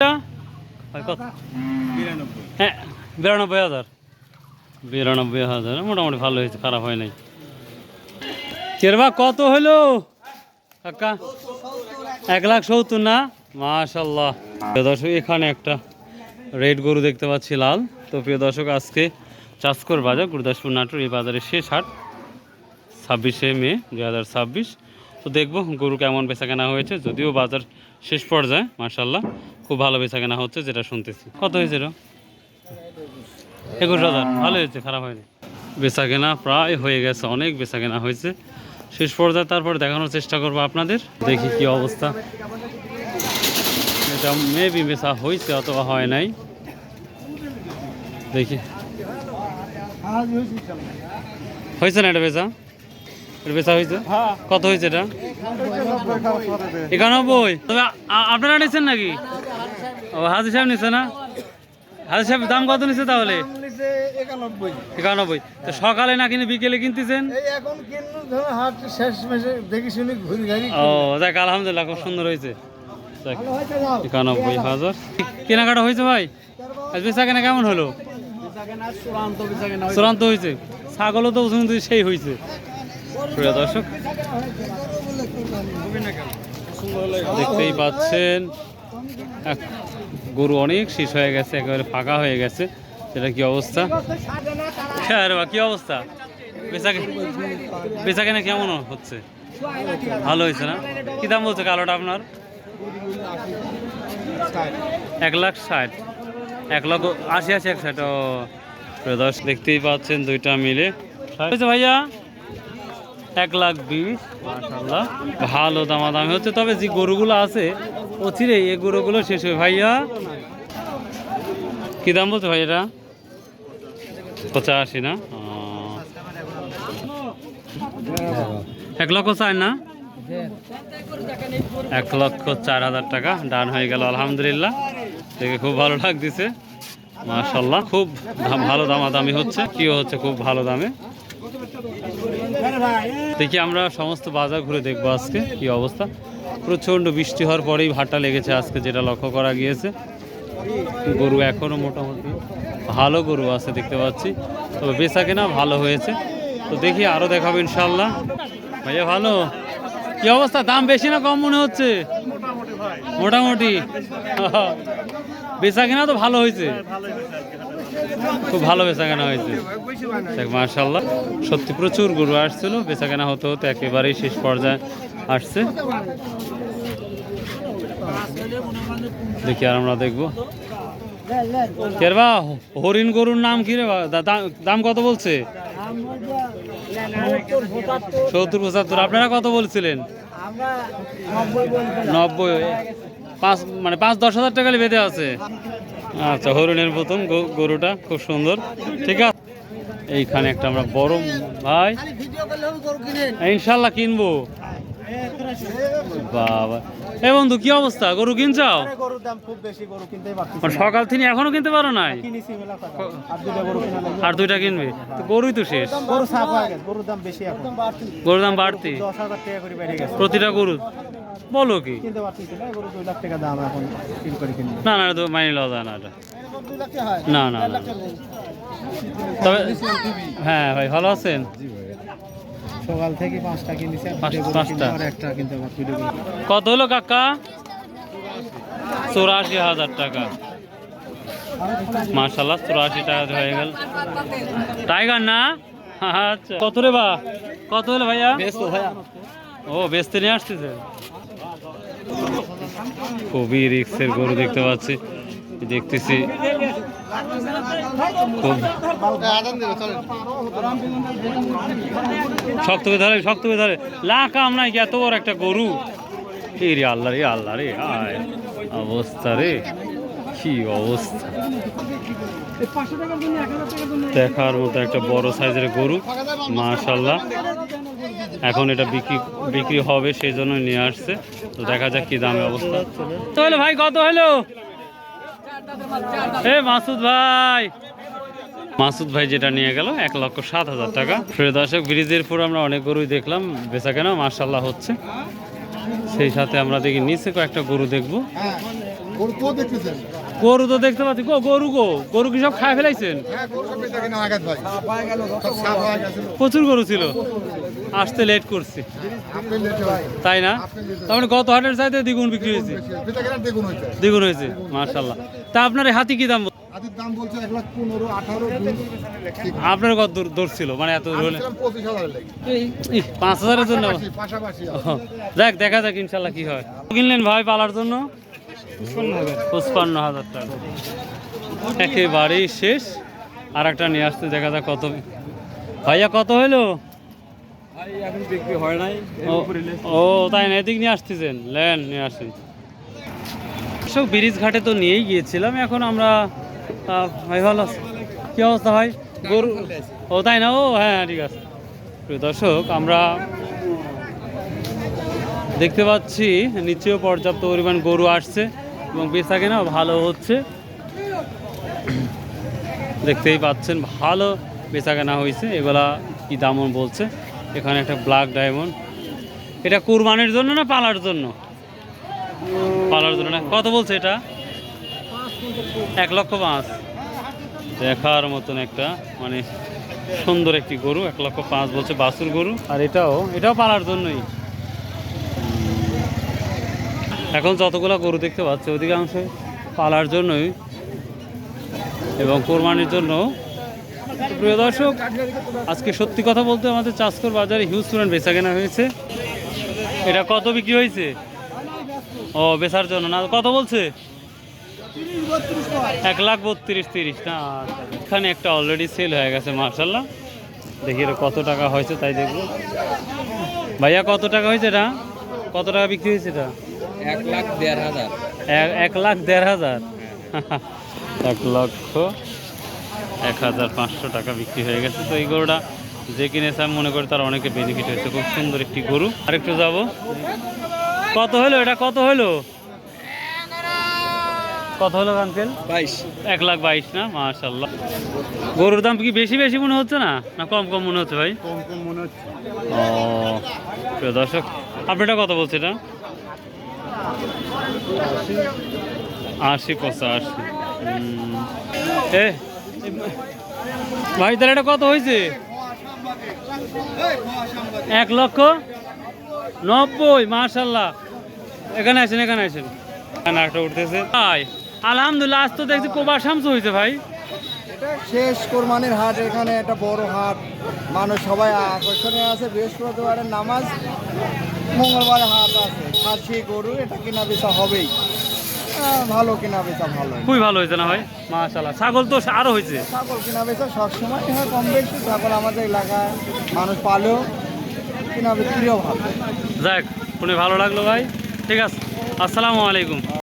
হ্যাঁ 92,000 92,000 মোটামুটি ভালো হয়েছে, খারাপ হয় নাই। কেরবা কত হলো কাকা? 1,70,000 না? মাশাল্লাহ। প্রিয় দর্শক এখানে একটা রেড গরু দেখতে পাচ্ছি, লাল। তো প্রিয় দর্শক আজকে চাষকর বাজার গুরুদাসপুর নাটোর এই বাজারে শেষ হাট 26শে মে 2026। তো দেখবো গরু কেমন বেচা কেনা হয়েছে, যদিও বাজার শেষ পর্যায়ে মাশাল্লাহ খুব ভালো বেচা কেনা হচ্ছে যেটা শুনতেছি। কত হয়েছে এটা? 21,000, ভালো হয়েছে, খারাপ হয়নি। বেচা কেনা প্রায় হয়ে গেছে, অনেক বেচা কেনা হয়েছে শেষ পর্যায়ে। তারপর দেখানোর চেষ্টা করবো আপনাদের, দেখি কি অবস্থা। এটা মেবি বেচা হয়েছে অথবা হয় নাই, দেখি। হয়েছে না এটা বেচা? এটা বেচা হয়েছে? কত হয়েছে এটা? 91। তবে আপনারা নিচ্ছেন নাকি? ও হাজি সাহেব নিচ্ছে না? হাজি সাহেব দাম কত নিচ্ছে তাহলে? 91। তো সকালে না কিনে বিকেলে কিনতেছেন? ও দেখ, আলহামদুলিল্লাহ খুব সুন্দর হয়েছে। 91,000 কেনাকাটা হয়েছে ভাই। বেচা কেনা কেমন হলো? চূড়ান্ত হয়েছে। ছাগলও তো সেই হয়েছে। প্রিয় দর্শক দেখতেই পাচ্ছেন গরু অনেক শেষ হয়ে গেছে, একেবারে ফাঁকা হয়ে গেছে। সেটা কি অবস্থা? কি অবস্থা? বেচা কেনা কেমন হচ্ছে? ভালো হয়েছে না? কি দাম বলছে কালোটা আপনার? 1,60,000, 1,80,000, 1,60,000। ও প্রিয় দর্শক দেখতেই পাচ্ছেন দুইটা মিলে ভাইয়া 1,20,000। মাশাআল্লাহ ভালো দামাদামি হচ্ছে। তবে যে গরুগুলো আছে অচিরে এই গরুগুলো শেষ হবে। ভাইয়া কি দাম বলছে ভাই এটা? 85 না? 1,04,000 না? 1,04,000 টাকা ডান হয়ে গেল, আলহামদুলিল্লাহ। দেখে খুব ভালো লাগতেছে, মাশাআল্লাহ। খুব ভালো দামাদামি হচ্ছে, কিও হচ্ছে খুব ভালো দামে। দেখি আমরা সমস্ত বাজার ঘুরে দেখবো আজকে কি অবস্থা। প্রচণ্ড বৃষ্টি হওয়ার পরেই ভাটা লেগেছে আজকে, যেটা লক্ষ্য করা গিয়েছে। গরু এখনও মোটামুটি ভালো গরু আছে দেখতে পাচ্ছি, তবে বেচা কেনা ভালো হয়েছে। তো দেখি আরও দেখাবো ইনশাল্লাহ। ভাইয়া ভালো কি অবস্থা? দাম বেশি না কম মনে হচ্ছে? মোটামুটি বেচা কেনা তো ভালো হয়েছে, খুব ভালো বেচা কেনা হয়েছে মাশাআল্লাহ। সত্যি প্রচুর গরু আসছিল, বেচা কেনা হতে হতে একেবারেই শেষ পর্যায়ে আসছে। দেখি আর আমরা দেখবো। কেরবা হরিণ গরুর নাম কি রে? দাম কত বলছে? 70-75। আপনারা কত বলছিলেন? 90। 5-10 হাজার টাকা বেঁধে আছে। আচ্ছা, হরিণের মতন গরুটা খুব সুন্দর, ঠিক আছে। এইখানে একটা আমরা বড় ভাই ইনশাল্লাহ কিনবো। বাবা এ বন্ধু কি অবস্থা? গরু কিনছাও? সকাল থেকে এখনো কিনতে পারো নাই? আর দুইটা কিনবে? গরুই তো শেষ। গরুর দাম বাড়তি প্রতিটা গরু, বলো কি? না না তো মানি লওয়া যায় না এটা। না না না। তবে হ্যাঁ ভাই, ভালো আছেন? সকাল থেকে 5টা কিনেছি, 5টা। কত হলো কাকা? 84,000 টাকা। মাশাআল্লাহ 84 টাকা হয়ে গেল। টাইগার না? আচ্ছা কত রে বা? কত হলো ভাইয়া? ও বেচতে নিয়ে আসতেছে। খুবই রিক্সের গরু দেখতে পাচ্ছি, দেখতেছি খুব শক্ত হয়ে ধরে লাকাম নাই কি? এত বড় একটা গরু! রে আল্লাহ রে, আল্লাহ রে, আয় অবস্থা রে, কি অবস্থা! দেখার মতো একটা বড় সাইজের গরু মাশাআল্লাহ। এখন এটা বিক্রি হবে, সেই জন্য নিয়ে আসছে। তো দেখা যাক কি দামে অবস্থা। তো হলো ভাই, কত হলো? মাসুদ ভাই যেটা নিয়ে গেল 1,07,000 টাকা। প্রিয় দর্শক, ব্রিজের পর আমরা অনেক গরুই দেখলাম, বেচা কেনা মাশাআল্লাহ হচ্ছে। সেই সাথে আমরা দেখি নিচে কয়েকটা গরু দেখবো। গরু তো দেখতেছেন? গরু তো দেখতে পাচ্ছি গরু কি সব খায় ফেলাইছেন? হ্যাঁ, গরু সব বেচা কিনা হয়ে গেছে ভাই। সব সাফ হয়ে গেছিল। প্রচুর গরু ছিল, আসতে লেট করছি, আপনি লেটে ভাই। তাই না? তার মানে গত হাটের চাইতে দ্বিগুণ বিক্রি হয়েছে, বেচা কিনা দ্বিগুণ হয়েছে। দ্বিগুণ হয়েছে, মাশাল্লাহ। তা আপনার এই হাতি কি দাম? আদির দাম বলছে 1,15,000, 18,000। আপনার কত দূর ছিল, মানে এত দূর হলে? 25,000 লাগে। 5,000-এর জন্য? পাশাপাশি দেখ দেখা যাক ইনশাল্লাহ কি হয়। কিনলেন ভাই পালার জন্য? 55,000 টাকা, একেবারেই শেষ। আর একটা নিয়ে আসতে, দেখা যাক কত। ভাইয়া কত হইলো? এখন বিক্রি হয় নাই। ও তাই না, এদিক নিয়ে আসতেছেন, লেন নিয়ে আসেন। সব ব্রিজ ঘাটে তো নিয়েই গিয়েছিলাম, এখন আমরা ভাই ভালো আছে? কি অবস্থা ভাই? গরু, ও তাই না, ও হ্যাঁ ঠিক আছে। প্রিয় দর্শক, আমরা দেখতে পাচ্ছি নিচেও পর্যাপ্ত পরিমাণ গরু আসছে এবং বেচা কেনা ভালো হচ্ছে, দেখতেই পাচ্ছেন ভালো বেচা কেনা হয়েছে। এগুলা কি দাম বলছে? এখানে একটা ব্ল্যাক ডায়মন্ড, এটা কুরবানির জন্য না পালার জন্য? পালার জন্য না। কত বলছে এটা? 1,05,000। দেখার মতন একটা, মানে সুন্দর একটি গরু, 1,05,000 বলছে, বাছুর গরু। আর এটাও পালার জন্যই। এখন যতগুলো গরু দেখতে পাচ্ছে অধিকাংশ পালার জন্যই এবং কোরবানির জন্য। প্রিয় দর্শক, আজকে সত্যি কথা বলতে আমাদের চাষকর বাজারে হিউজ পরিমাণ বেচা কেনা হয়েছে। এটা কত বিক্রি হয়েছে? ও বেচার জন্য না, কত বলছে? 1,32,000 না। এখানে একটা অলরেডি সেল হয়ে গেছে, মার্শাল্লাহ। দেখি এটা কত টাকা হয়েছে তাই দেখবো। ভাইয়া কত টাকা হয়েছে এটা? কত টাকা বিক্রি হয়েছে এটা? 1,01,000। 1,01,500। 1,01,500 টাকা বিক্রি হয়ে গেছে। তো এই গরুটা যে কিনেছে আমি মনে করি তার অনেকে বেনিফিট হয়েছে। খুব সুন্দর একটি গরু। আরেকটু যাব, কত হলো এটা? কত হলো? কত হলো আঙ্কেল? 22। 1,22,000 না? মাশাল্লাহ। গরুর দাম কি বেশি বেশি মনে হচ্ছে না, না কম কম মনে হচ্ছে ভাই? কম কম মনে হচ্ছে। ও প্রিয় দর্শক, আপনারটা কত বলছে এটা? 80-85। ভাই তাহলে এটা কত হয়েছে? 1,90,000। মাশাল্লাহ। এখানে আসেন, এখানে আসেন। এখানে একটা উঠতেছে ভাই, আলহামদুলিল্লাহ। আজ তো দেখছি কোবার শামসু হয়েছে ভাই। এটা শেষ কোরবানির হাট, এখানে একটা বড় হাট, মানুষ সবাই আকর্ষণে আছে। বৃহস্পতিবারের নামাজ, মঙ্গলবারে হাট আছে। খাসি গরু, এটা কিনা বেচা হবেই। ভালো কিনা বেচা ভালো, খুবই ভালো হয়েছে না ভাই? মাশাল্লাহ। ছাগল তো আরো হয়েছে। ছাগল কিনা বেচা সবসময় হয় কম বেশি। ছাগল আমাদের এলাকায় মানুষ পালেও, কিনা বিক্রিও ভালো। যাক, শুনে ভালো লাগলো ভাই। ঠিক আছে, আসসালামু আলাইকুম।